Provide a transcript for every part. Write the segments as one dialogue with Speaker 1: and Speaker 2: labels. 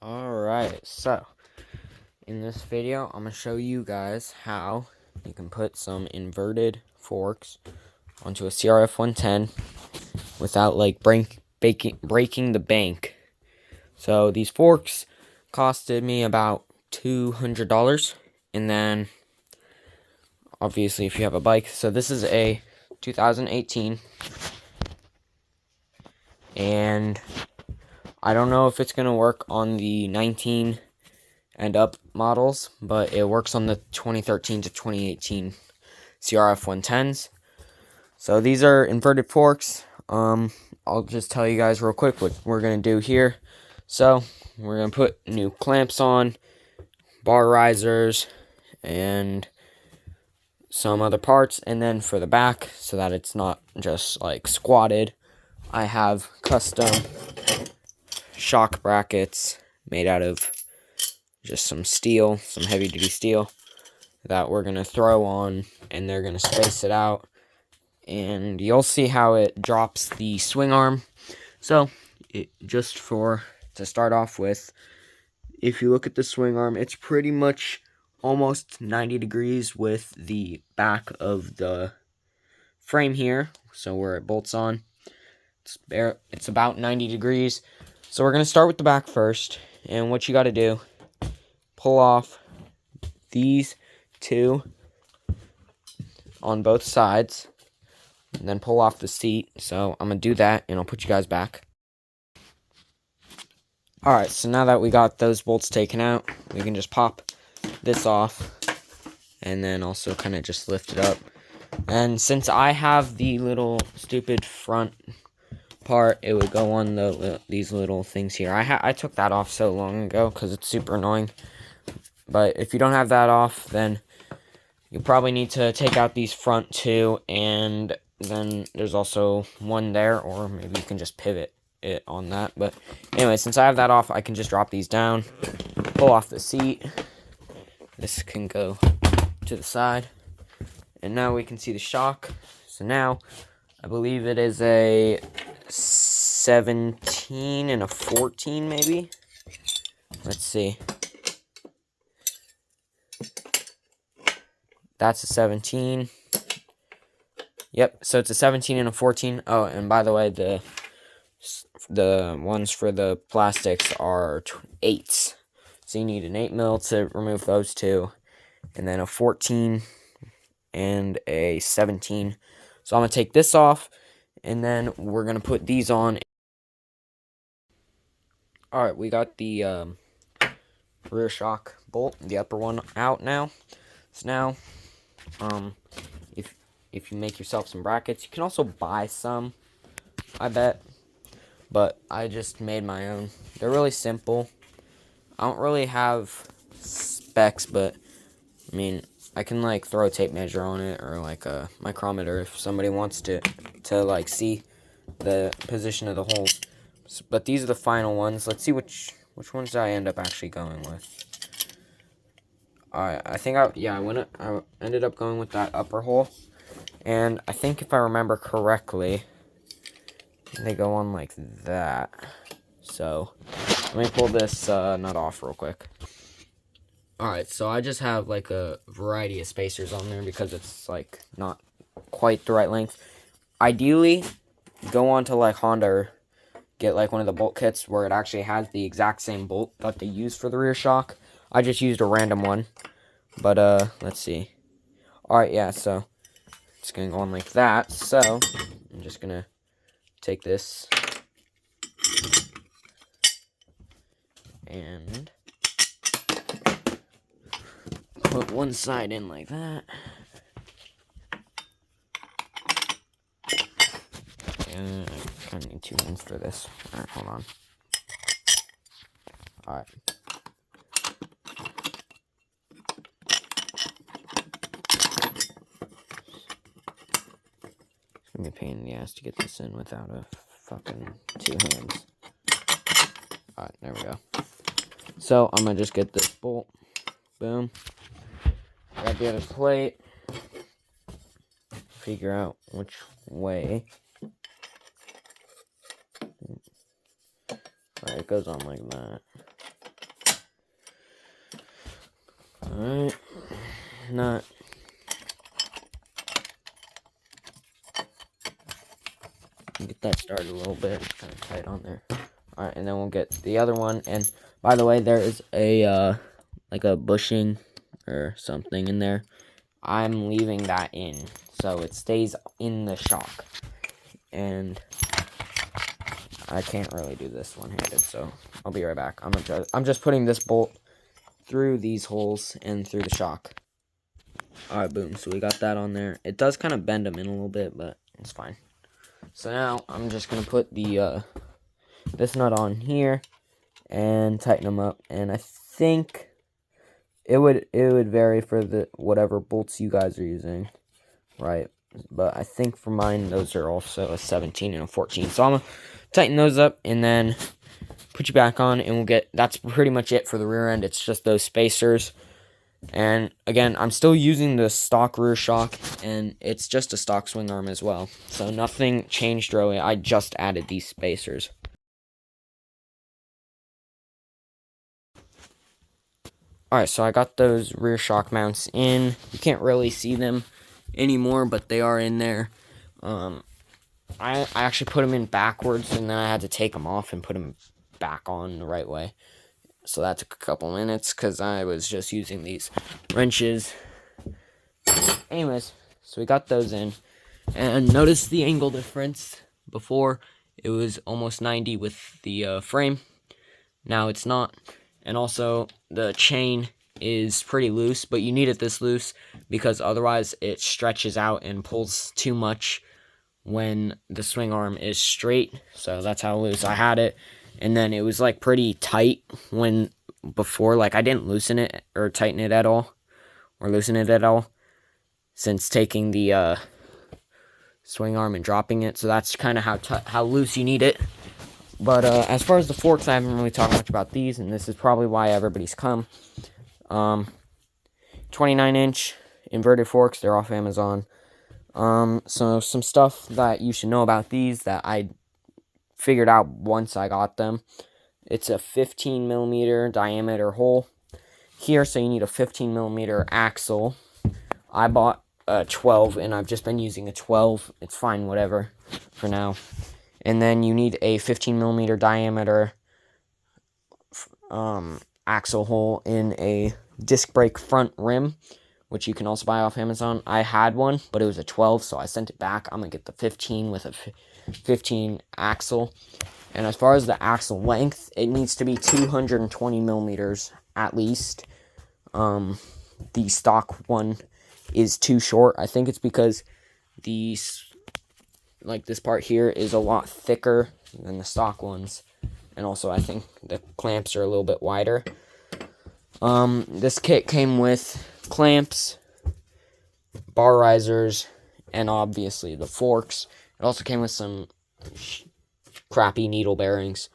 Speaker 1: Alright, so in this video, I'm going to show you guys how you can put some inverted forks onto a Crf110 without like breaking the bank. So these forks costed me about $200, and then obviously if you have a bike, so this is a 2018, and I don't know if it's going to work on the 19 and up models, but it works on the 2013 to 2018 CRF110s. So these are inverted forks. I'll just tell you guys real quick what we're going to do here. So we're going to put new clamps on, bar risers, and some other parts. And then for the back, so that it's not just like squatted, I have custom shock brackets made out of just some steel, some heavy duty steel that we're going to throw on, and they're going to space it out, and you'll see how it drops the swing arm. So to start off with, if you look at the swing arm, it's pretty much almost 90 degrees with the back of the frame here, so where it bolts on. It's about 90 degrees. So we're going to start with the back first, and what you got to do, pull off these two on both sides, and then pull off the seat. So I'm going to do that, and I'll put you guys back. Alright, so now that we got those bolts taken out, we can just pop this off, and then also kind of just lift it up. And since I have the little stupid front part, it would go on these little things here. I took that off so long ago because it's super annoying. But if you don't have that off, then you probably need to take out these front two, and then there's also one there, or maybe you can just pivot it on that. But anyway, since I have that off, I can just drop these down, pull off the seat. This can go to the side, and now we can see the shock. So now, I believe it is a 17 and a 14, maybe. Let's see. That's a 17. Yep, so it's a 17 and a 14. Oh, and by the way, the ones for the plastics are 8s. So you need an 8mm to remove those two, and then a 14 and a 17. So I'm going to take this off, and then we're going to put these on. Alright, we got the rear shock bolt, the upper one, out now. So now, if you make yourself some brackets, you can also buy some, I bet. But I just made my own. They're really simple. I don't really have specs, but I mean, I can like throw a tape measure on it, or like a micrometer if somebody wants to like see the position of the holes. But these are the final ones. Let's see which ones did I end up actually going with. Alright, I think I ended up going with that upper hole, and I think if I remember correctly, they go on like that. So let me pull this nut off real quick. Alright, so I just have like a variety of spacers on there because it's like not quite the right length. Ideally, go on to like Honda, or get like one of the bolt kits where it actually has the exact same bolt that they use for the rear shock. I just used a random one, but let's see. Alright, yeah, so it's gonna go on like that. So I'm just gonna take this and put one side in like that. And I kind of need 2 hands for this. Alright, hold on. Alright. It's gonna be a pain in the ass to get this in without a fucking 2 hands. Alright, there we go. So I'm gonna just get this bolt. Boom. Grab the other plate. Figure out which way. Alright, it goes on like that. Alright. Not. Get that started a little bit. It's kind of tight on there. Alright, and then we'll get the other one. And by the way, there is a like a bushing or something in there. I'm leaving that in, so it stays in the shock. And I can't really do this one-handed, so I'll be right back. I'm just putting this bolt through these holes and through the shock. Alright, boom. So we got that on there. It does kind of bend them in a little bit, but it's fine. So now I'm just gonna put the this nut on here and tighten them up. And I think it would vary for the whatever bolts you guys are using, right? But I think for mine those are also a 17 and a 14. So I'm gonna tighten those up and then put you back on, and we'll get. That's pretty much it for the rear end. It's just those spacers. And again, I'm still using the stock rear shock, and it's just a stock swing arm as well. So nothing changed really. I just added these spacers. Alright, so I got those rear shock mounts in. You can't really see them anymore, but they are in there. I actually put them in backwards, and then I had to take them off and put them back on the right way. So that took a couple minutes because I was just using these wrenches. Anyways, so we got those in. And notice the angle difference. Before, it was almost 90 with the frame. Now it's not. And also, the chain is pretty loose, but you need it this loose because otherwise it stretches out and pulls too much when the swing arm is straight. So that's how loose I had it. And then it was like pretty tight when before, like I didn't loosen it or tighten it at all or loosen it at all since taking the swing arm and dropping it. So that's kind of how loose you need it. But as far as the forks, I haven't really talked much about these, and this is probably why everybody's come. 29-inch inverted forks, they're off Amazon. So some stuff that you should know about these that I figured out once I got them. It's a 15 millimeter diameter hole here, so you need a 15 millimeter axle. I bought a 12, and I've just been using a 12. It's fine, whatever, for now. And then you need a 15 millimeter diameter axle hole in a disc brake front rim, which you can also buy off Amazon. I had one, but it was a 12, so I sent it back. I'm going to get the 15 with a 15 axle. And as far as the axle length, it needs to be 220 millimeters at least. The stock one is too short. I think it's because this part here is a lot thicker than the stock ones. And also I think the clamps are a little bit wider. This kit came with clamps, bar risers, and obviously the forks. It also came with some crappy needle bearings.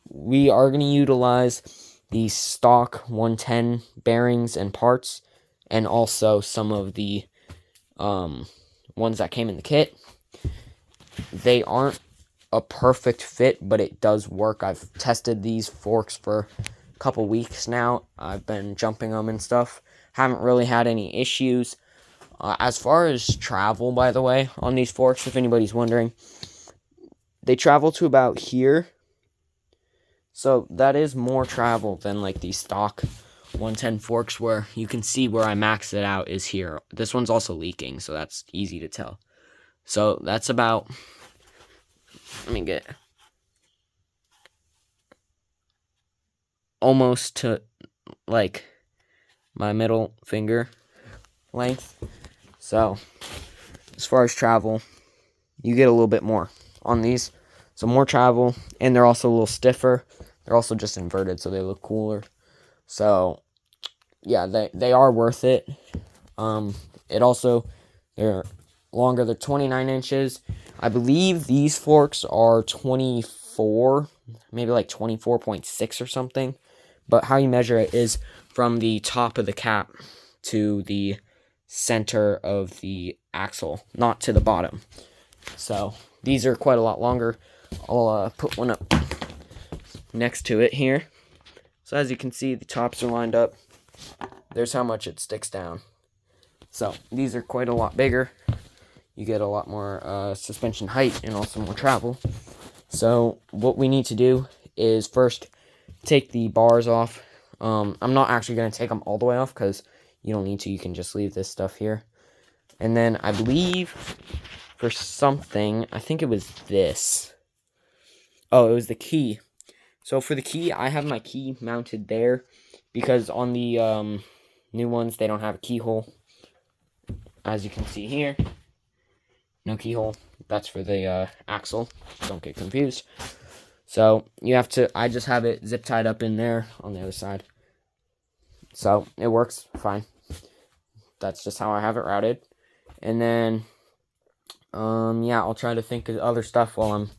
Speaker 1: We are going to utilize the stock 110 bearings and parts, and also some of the ones that came in the kit. They aren't a perfect fit, but it does work. I've tested these forks for a couple weeks now. I've been jumping them and stuff. Haven't really had any issues. As far as travel, by the way, on these forks, if anybody's wondering, they travel to about here. So that is more travel than like these stock 110 forks, where you can see where I maxed it out is here. This one's also leaking, so that's easy to tell. So that's about, let me get almost to like my middle finger length. So as far as travel, you get a little bit more on these. So more travel, and they're also a little stiffer. They're also just inverted, so they look cooler. So yeah, they are worth it. It also, they're longer. They're 29 inches. I believe these forks are 24, maybe like 24.6 or something. But how you measure it is from the top of the cap to the center of the axle, not to the bottom. So these are quite a lot longer. I'll put one up next to it here. So as you can see, the tops are lined up. there's how much it sticks down. So these are quite a lot bigger. You get a lot more suspension height and also more travel. So what we need to do is first take the bars off. I'm not actually going to take them all the way off because you don't need to. You can just leave this stuff here. And then I believe for something, I think it was this. Oh, it was the key. So for the key, I have my key mounted there because on the new ones, they don't have a keyhole. As you can see here, no keyhole. That's for the axle. Don't get confused. So you have to, I just have it zip tied up in there on the other side. So it works fine. That's just how I have it routed. And then, yeah, I'll try to think of other stuff while I'm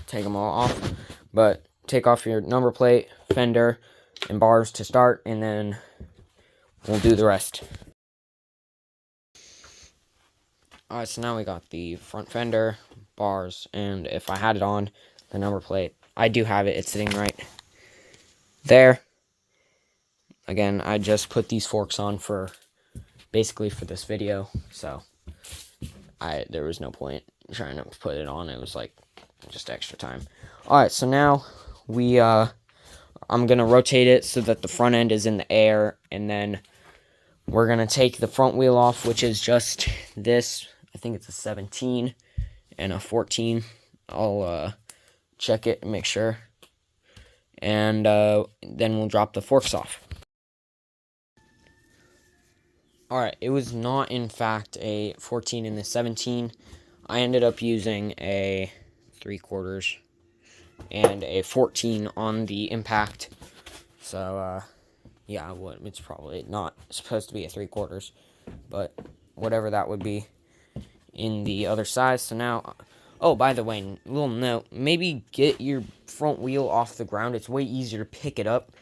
Speaker 1: take them all off. But take off your number plate, fender, and bars to start, and then we'll do the rest. Alright, so now we got the front fender, bars, and if I had it on, the number plate. I do have it. It's sitting right there. Again, I just put these forks on basically for this video, so there was no point trying to put it on. It was like just extra time. Alright, so now I'm gonna rotate it so that the front end is in the air, and then we're gonna take the front wheel off, which is just this. I think it's a 17 and a 14. I'll check it and make sure, and then we'll drop the forks off. Alright, it was not in fact a 14 and the 17. I ended up using a 3/4 and a 14 on the impact. So, yeah, it's probably not supposed to be a 3/4, but whatever that would be in the other size. So now, oh, by the way, little note, maybe get your front wheel off the ground. It's way easier to pick it up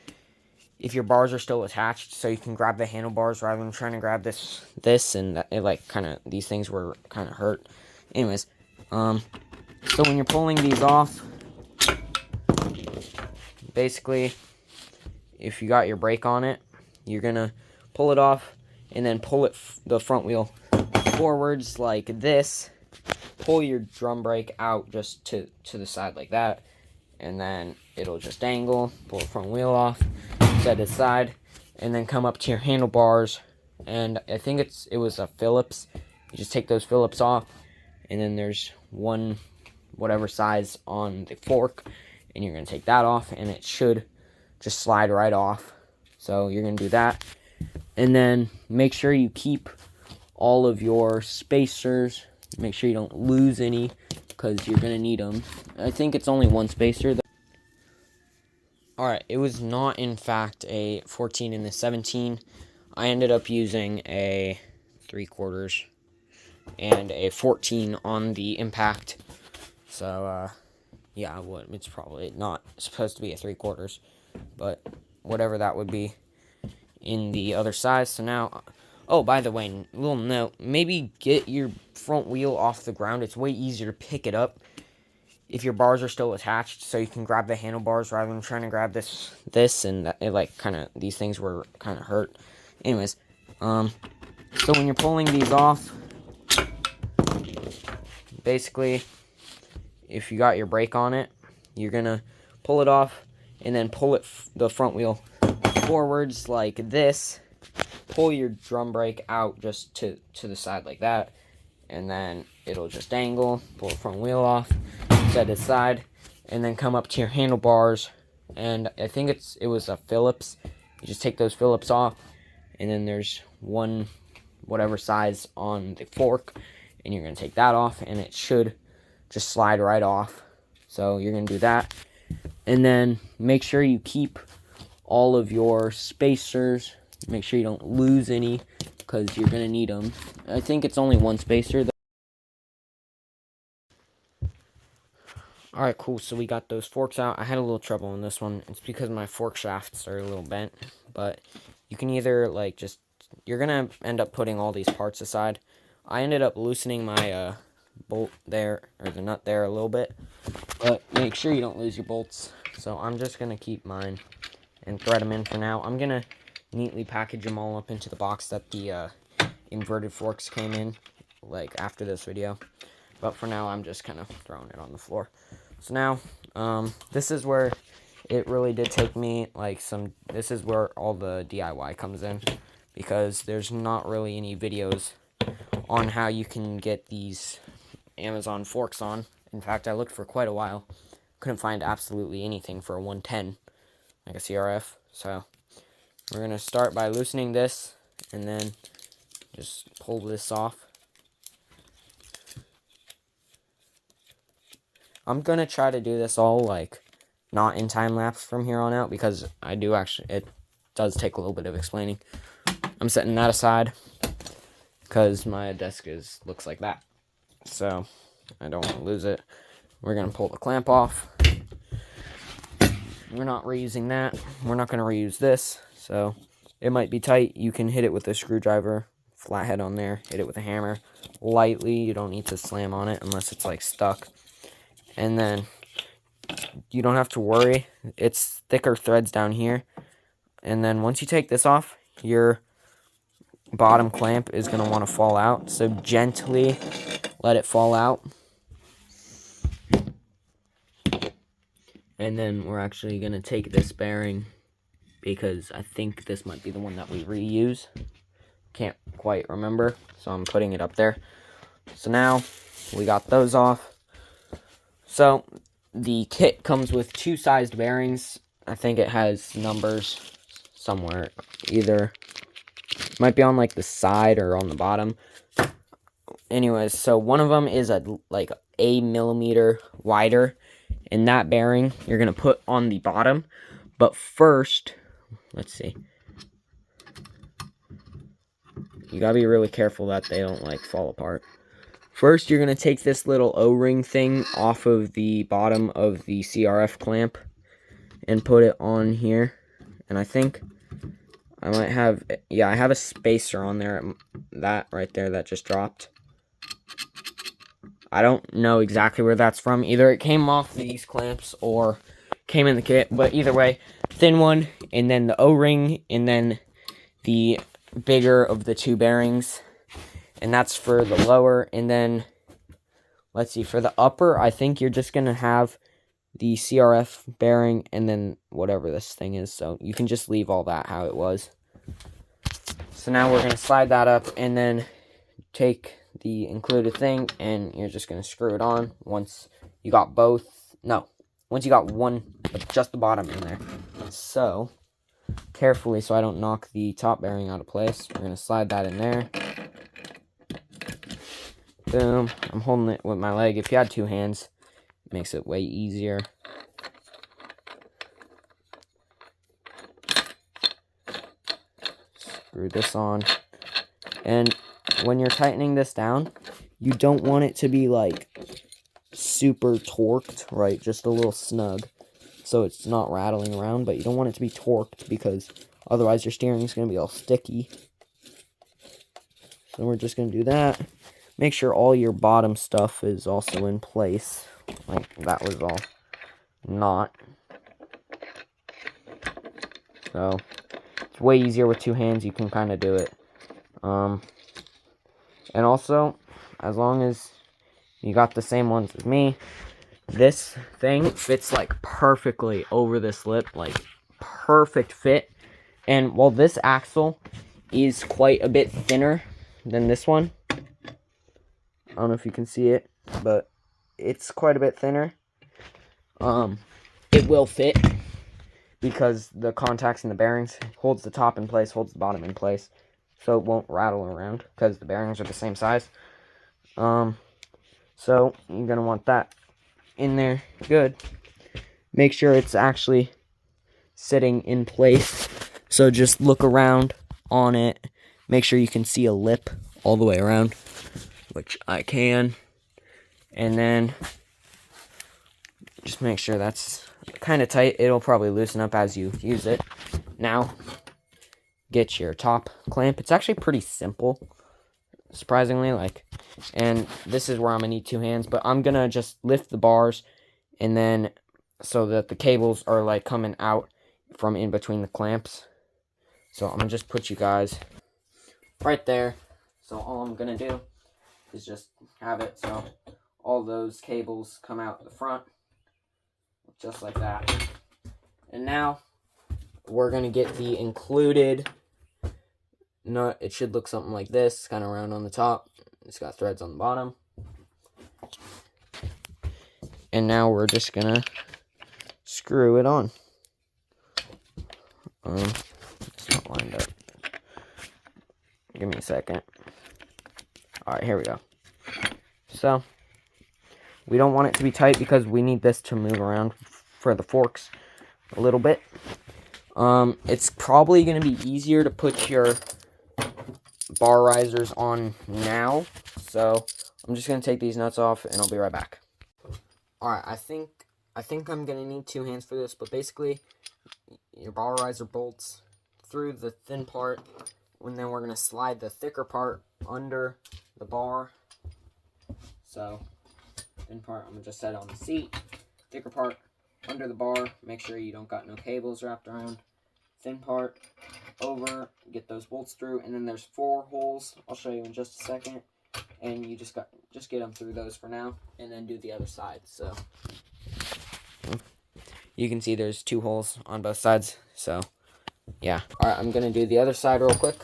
Speaker 1: if your bars are still attached, so you can grab the handlebars rather than trying to grab this, and it like kind of, these things were kind of hurt. Anyways, so when you're pulling these off, basically, if you got your brake on it, you're gonna pull it off and then pull it the front wheel forwards like this. Pull your drum brake out just to the side like that, and then it'll just angle. Pull the front wheel off, set it aside, and then come up to your handlebars. And I think it was a Phillips. You just take those Phillips off, and then there's one whatever size on the fork, and you're gonna take that off, and it should just slide right off. So you're gonna do that, and then make sure you keep all of your spacers. Make sure you don't lose any, because you're gonna need them. I think it's only one spacer. Alright, it was not in fact a 14 and the 17. I ended up using a 3/4 and a 14 on the impact. So, yeah, it's probably not supposed to be a 3/4, but whatever that would be in the other size. So now, oh, by the way, little note, maybe get your front wheel off the ground. It's way easier to pick it up if your bars are still attached, so you can grab the handlebars rather than trying to grab this, and it like kind of, these things were kind of hurt. Anyways, so when you're pulling these off, basically, if you got your brake on it, you're gonna pull it off and then pull it the front wheel forwards like this. Pull your drum brake out just to the side like that, and then it'll just angle. Pull the front wheel off, set it aside, and then come up to your handlebars. And I think it was a Phillips. You just take those Phillips off, and then there's one whatever size on the fork, and you're gonna take that off, and it should just slide right off. So you're gonna do that, and then make sure you keep all of your spacers. Make sure you don't lose any, because you're gonna need them. I think it's only one spacer. Alright, cool, so we got those forks out. I had a little trouble on this one. It's because my fork shafts are a little bent, but you can either, like, you're gonna end up putting all these parts aside. I ended up loosening my bolt there, or the nut there a little bit, but make sure you don't lose your bolts. So I'm just gonna keep mine and thread them in for now. I'm gonna neatly package them all up into the box that the inverted forks came in, like after this video. But for now, I'm just kind of throwing it on the floor. So now, this is where it really did take me, like, this is where all the DIY comes in, because there's not really any videos on how you can get these Amazon forks on. In fact, I looked for quite a while, couldn't find absolutely anything for a 110, like a CRF. So we're going to start by loosening this, and then just pull this off. I'm going to try to do this all, like, not in time lapse from here on out, because it does take a little bit of explaining. I'm setting that aside because my desk looks like that, so I don't want to lose it. We're going to pull the clamp off. We're not reusing that. We're not going to reuse this, so it might be tight. You can hit it with a screwdriver, flathead on there, hit it with a hammer lightly. You don't need to slam on it unless it's like stuck. And then you don't have to worry. It's thicker threads down here. And then once you take this off, your bottom clamp is going to want to fall out. So gently let it fall out. And then we're actually going to take this bearing, because I think this might be the one that we reuse. Can't quite remember, so I'm putting it up there. So now we got those off. So the kit comes with 2 sized bearings. I think it has numbers somewhere. Either might be on like the side or on the bottom. Anyways, so one of them is like a millimeter wider, and that bearing you're going to put on the bottom. But first, let's see. You got to be really careful that they don't like fall apart. First, you're going to take this little O-ring thing off of the bottom of the CRF clamp and put it on here. And I think I might have, yeah, I have a spacer on there, that right there that just dropped. I don't know exactly where that's from. Either it came off these clamps or came in the kit, but either way, thin one, and then the O-ring, and then the bigger of the 2 bearings. And that's for the lower. And then, let's see, for the upper, I think you're just going to have the CRF bearing and then whatever this thing is. So you can just leave all that how it was. So now we're going to slide that up and then take the included thing, and you're just going to screw it on once you got both. No, once you got one, just the bottom in there. So carefully, so I don't knock the top bearing out of place, we're going to slide that in there. Boom. I'm holding it with my leg. If you had 2 hands, it makes it way easier. Screw this on. And when you're tightening this down, you don't want it to be like super torqued, right? Just a little snug, so it's not rattling around, but you don't want it to be torqued, because otherwise your steering is going to be all sticky. So we're just going to do that. Make sure all your bottom stuff is also in place, like that was all not. So it's way easier with 2 hands. You can kind of do it. And also, as long as you got the same ones as me, this thing fits like perfectly over this lip, like perfect fit. And while this axle is quite a bit thinner than this one, I don't know if you can see it, but it's quite a bit thinner. It will fit, because the contacts and the bearings holds the top in place, holds the bottom in place, so it won't rattle around, because the bearings are the same size. So you're going to want that in there good. Make sure it's actually sitting in place, so just look around on it, make sure you can see a lip all the way around, which I can, and then just make sure that's kind of tight. It'll probably loosen up as you use it. Now, get your top clamp. It's actually pretty simple, surprisingly, and this is where I'm gonna need 2 hands, but I'm gonna just lift the bars, and then so that the cables are like coming out from in between the clamps. So I'm gonna just put you guys right there. So all I'm gonna do is just have it so all those cables come out the front, just like that. And now we're gonna get the included nut. It should look something like this, kind of round on the top. It's got threads on the bottom. And now we're just gonna screw it on. It's not lined up. Give me a second. Alright, here we go. So, we don't want it to be tight because we need this to move around for the forks a little bit. It's probably going to be easier to put your bar risers on now. So, I'm just going to take these nuts off and I'll be right back. Alright, I think I'm going to need 2 hands for this, but basically, your bar riser bolts through the thin part, and then we're going to slide the thicker part under the bar. So, thin part, I'm going to just set it on the seat. Thicker part under the bar. Make sure you don't got no cables wrapped around. Thin part over, get those bolts through, and then there's 4 holes. I'll show you in just a second. And you just get them through those for now, and then do the other side. So, you can see there's 2 holes on both sides. So, yeah. Alright, I'm going to do the other side real quick.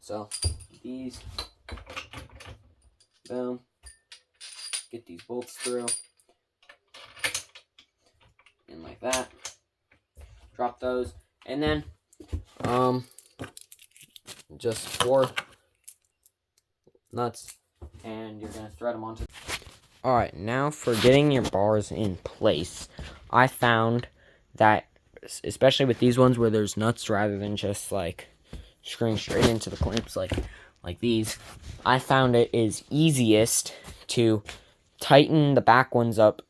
Speaker 1: So, these, boom, get these bolts through, and like that, drop those, and then, just 4 nuts, and you're going to thread them onto. Alright, now for getting your bars in place, I found that, especially with these ones where there's nuts rather than just like screwing straight into the clamps like these, I found it is easiest to tighten the back ones up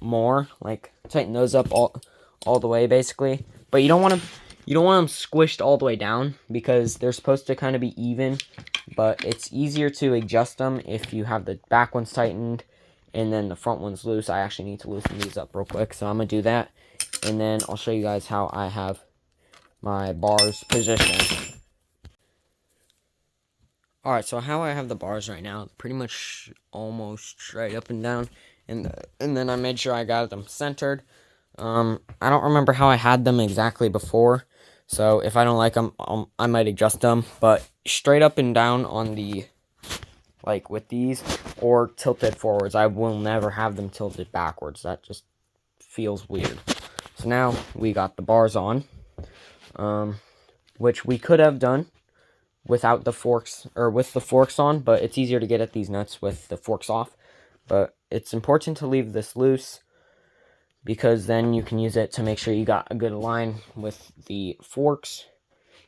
Speaker 1: more, like tighten those up all the way basically. But you don't want them squished all the way down because they're supposed to kind of be even. But it's easier to adjust them if you have the back ones tightened and then the front ones loose. I actually need to loosen these up real quick, so I'm gonna do that, and then I'll show you guys how I have my bars positioned. Alright, so how I have the bars right now, pretty much almost straight up and down, and then I made sure I got them centered. I don't remember how I had them exactly before, so if I don't like them, I might adjust them, but straight up and down on the, like with these, or tilted forwards. I will never have them tilted backwards. That just feels weird. So now we got the bars on, which we could have done without the forks, or with the forks on, but it's easier to get at these nuts with the forks off. But it's important to leave this loose, because then you can use it to make sure you got a good line with the forks.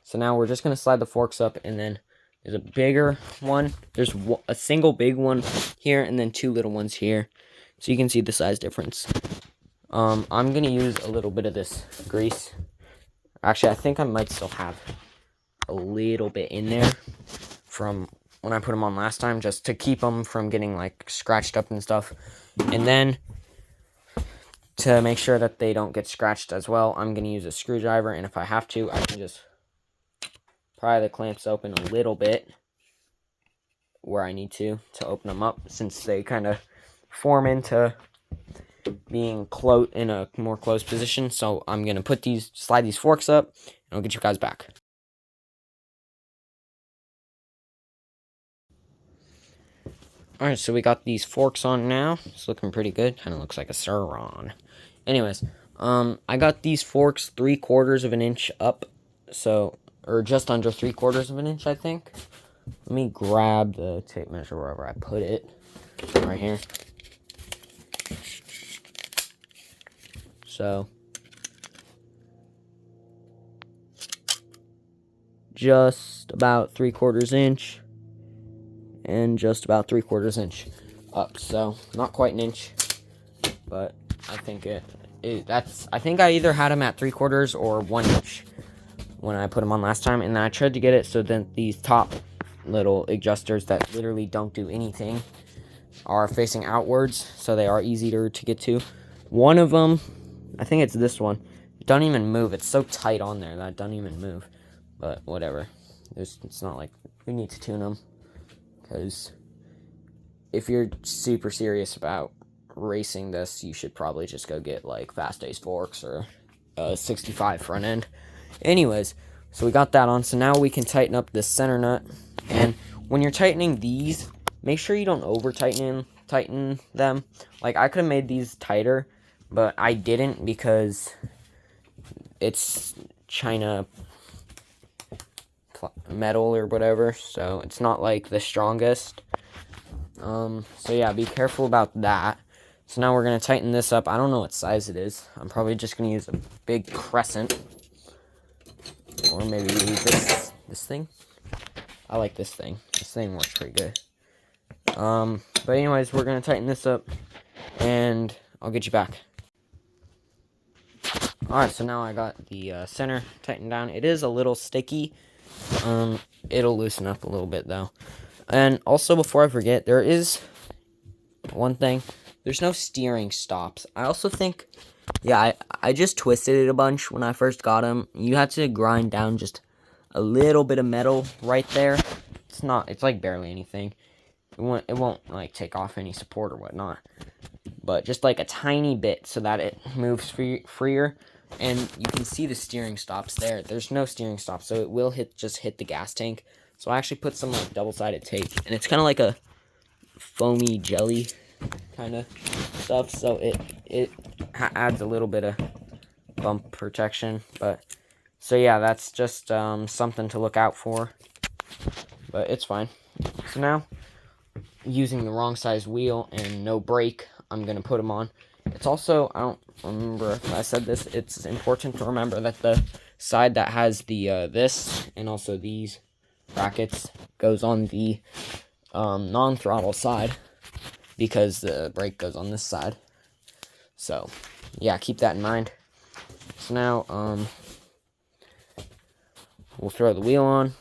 Speaker 1: So now we're just going to slide the forks up, and then there's a bigger one. There's a single big one here, and then 2 little ones here. So you can see the size difference. I'm going to use a little bit of this grease. Actually, I think I might still have a little bit in there from when I put them on last time, just to keep them from getting like scratched up and stuff. And then to make sure that they don't get scratched as well, I'm going to use a screwdriver, and if I have to, I can just pry the clamps open a little bit where I need to open them up, since they kind of form into being in a more closed position. So I'm going to slide these forks up, and I'll get you guys back. Alright, so we got these forks on now. It's looking pretty good. Kind of looks like a sirloin. Anyways, I got these forks 3/4 of an inch up, so, or just under 3/4 of an inch, I think. Let me grab the tape measure wherever I put it. Right here. So, just about 3/4 inch, and just about 3/4 inch up. So, not quite an inch, but I think I think I either had them at 3/4 or 1 inch when I put them on last time, and then I tried to get it so then these top little adjusters that literally don't do anything are facing outwards, so they are easier to get to. One of them, I think it's this one, it doesn't even move. It's so tight on there that it doesn't even move. but whatever. It's not like we need to tune them, because if you're super serious about racing this, you should probably just go get like Fast Ace forks or a 65 front end. Anyways, so we got that on. So now we can tighten up this center nut. And when you're tightening these, make sure you don't over tighten them. Like, I could have made these tighter, but I didn't because it's China metal or whatever, so it's not like the strongest. So yeah, be careful about that. So now we're gonna tighten this up. I don't know what size it is. I'm probably just gonna use a big crescent, or maybe this thing. I like this thing. This thing works pretty good. But anyways, we're gonna tighten this up, and I'll get you back. Alright, so now I got the center tightened down. It is a little sticky. It'll loosen up a little bit though. And also, before I forget, there is one thing. There's no steering stops. I also think, yeah, I just twisted it a bunch when I first got them. You had to grind down just a little bit of metal right there. It's like barely anything. It won't like take off any support or whatnot. But just like a tiny bit so that it moves freer. And you can see the steering stops there. There's no steering stop, so it will just hit the gas tank. So I actually put some like double-sided tape, and it's kind of like a foamy jelly kind of stuff. So it adds a little bit of bump protection. But so yeah, that's just something to look out for. But it's fine. So now, using the wrong size wheel and no brake, I'm gonna put them on. It's also, I don't remember if I said this, it's important to remember that the side that has the this and also these brackets goes on the non-throttle side, because the brake goes on this side. So yeah, keep that in mind. So now we'll throw the wheel on,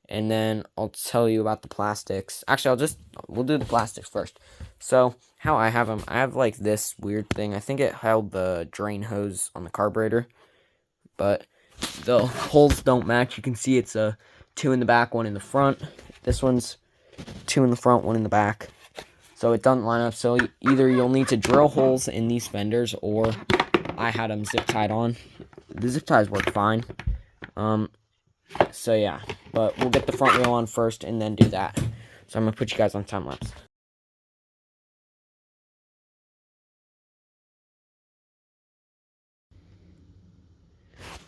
Speaker 1: and then I'll tell you about the plastics. Actually, we'll do the plastics first. So how I have them, I have like this weird thing. I think it held the drain hose on the carburetor, but the holes don't match. You can see it's a 2 in the back, 1 in the front. This one's 2 in the front, 1 in the back. So it doesn't line up. So either you'll need to drill holes in these fenders, or I had them zip tied on. The zip ties work fine. So yeah, but we'll get the front wheel on first and then do that. So I'm gonna put you guys on time lapse.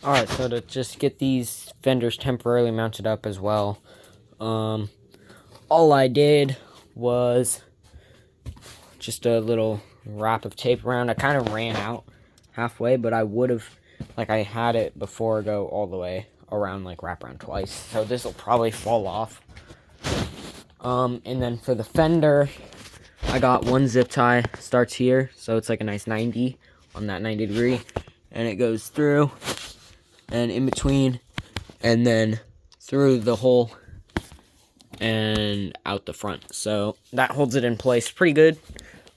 Speaker 1: Alright, so to just get these fenders temporarily mounted up as well, all I did was just a little wrap of tape around. I kind of ran out halfway, but I would have, like, I had it before go all the way around, like, wrap around twice. So this will probably fall off. And then for the fender, I got one zip tie, starts here, so it's like a nice 90 on that 90 degree, and it goes through and in between, and then through the hole and out the front. So that holds it in place pretty good.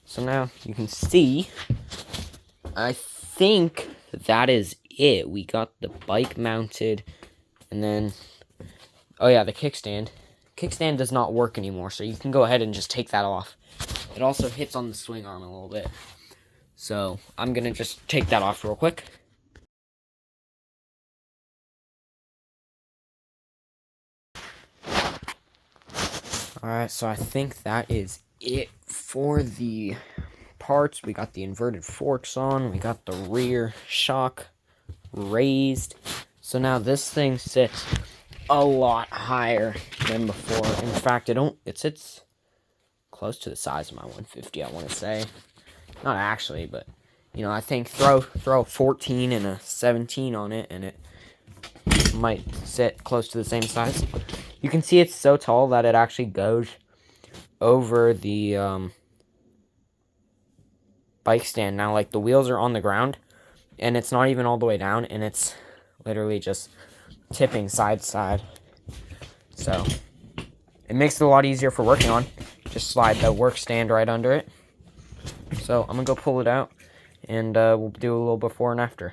Speaker 1: So now you can see, I think that is it. We got the bike mounted, and then, oh yeah, the kickstand. Kickstand does not work anymore, so you can go ahead and just take that off. It also hits on the swing arm a little bit. So I'm gonna just take that off real quick. Alright, so I think that is it for the parts. We got the inverted forks on. We got the rear shock raised. So now this thing sits a lot higher than before. In fact, it sits close to the size of my 150, I want to say. Not actually, but, you know, I think throw a 14 and a 17 on it, and it might sit close to the same size. You can see it's so tall that it actually goes over the bike stand. Now, like, the wheels are on the ground, and it's not even all the way down, and it's literally just tipping side to side. So it makes it a lot easier for working on. Just slide the work stand right under it. So I'm gonna go pull it out, and we'll do a little before and after.